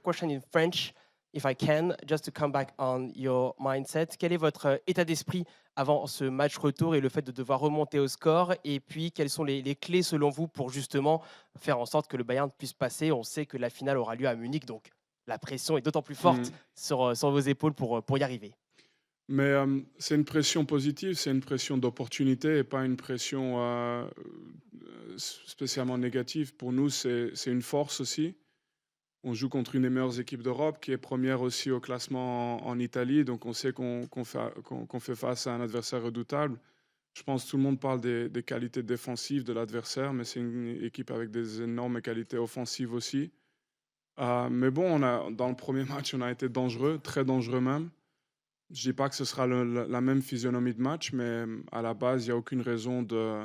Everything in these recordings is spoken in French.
question in French, if I can, just to come back on your mindset. Quel est votre état d'esprit avant ce match retour et le fait de devoir remonter au score? Et puis, quelles sont les clés selon vous pour justement faire en sorte que le Bayern puisse passer? On sait que la finale aura lieu à Munich, donc la pression est d'autant plus forte Mmh. sur vos épaules pour y arriver. Mais c'est une pression positive, c'est une pression d'opportunité et pas une pression spécialement négative. Pour nous, c'est une force aussi. On joue contre une des meilleures équipes d'Europe qui est première aussi au classement en Italie. Donc on sait qu'on fait face à un adversaire redoutable. Je pense que tout le monde parle des qualités défensives de l'adversaire, mais c'est une équipe avec des énormes qualités offensives aussi. Mais bon, dans le premier match, on a été dangereux, très dangereux même. Je dis pas que ce sera la même physionomie de match, mais à la base, il y a aucune raison de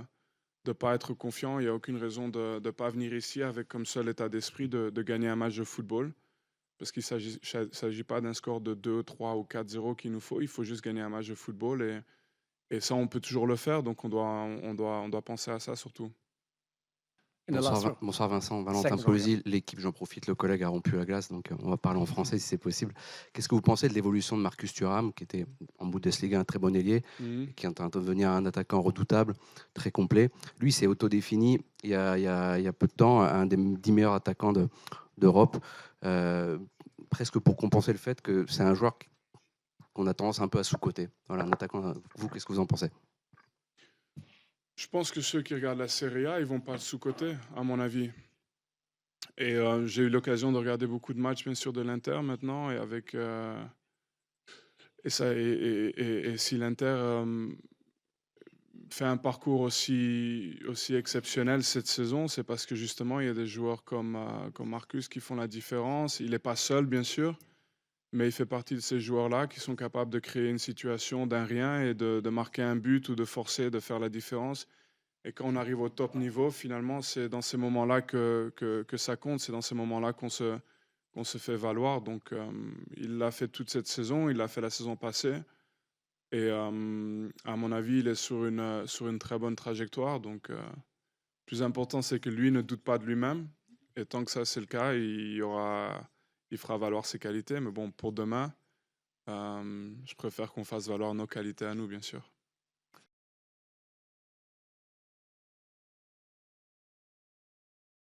ne pas être confiant. Il y a aucune raison de ne pas venir ici avec comme seul état d'esprit de gagner un match de football. Parce qu'il s'agit pas d'un score de 2, 3 ou 4-0 qu'il nous faut. Il faut juste gagner un match de football et ça, on peut toujours le faire. Donc, on doit penser à ça surtout. In the last row. Bonsoir Vincent, Valentin Seconds row, yeah. Polzy, l'équipe, j'en profite, le collègue a rompu la glace, donc on va parler en français si c'est possible. Qu'est-ce que vous pensez de l'évolution de Marcus Thuram, qui était en Bundesliga un très bon ailier, Mhm. et qui est en train de devenir un attaquant redoutable, très complet. Lui s'est autodéfini il y a peu de temps un des 10 meilleurs attaquants d'Europe, presque pour compenser le fait que c'est un joueur qu'on a tendance un peu à sous-coter. Voilà, un attaquant. Vous, qu'est-ce que vous en pensez? Je pense que ceux qui regardent la Serie A, ils vont pas le sous-coter, à mon avis. Et j'ai eu l'occasion de regarder beaucoup de matchs, bien sûr, de l'Inter maintenant. Et si l'Inter fait un parcours aussi exceptionnel cette saison, c'est parce que justement, il y a des joueurs comme Marcus qui font la différence. Il n'est pas seul, bien sûr, mais il fait partie de ces joueurs-là qui sont capables de créer une situation d'un rien et de marquer un but ou de forcer, de faire la différence. Et quand on arrive au top niveau, finalement, c'est dans ces moments-là que ça compte. C'est dans ces moments-là qu'on se fait valoir. Donc, il l'a fait toute cette saison. Il l'a fait la saison passée. Et à mon avis, il est sur une très bonne trajectoire. Donc, le plus important, c'est que lui ne doute pas de lui-même. Et tant que ça, c'est le cas, il fera valoir ses qualités. Mais bon, pour demain, je préfère qu'on fasse valoir nos qualités à nous, bien sûr.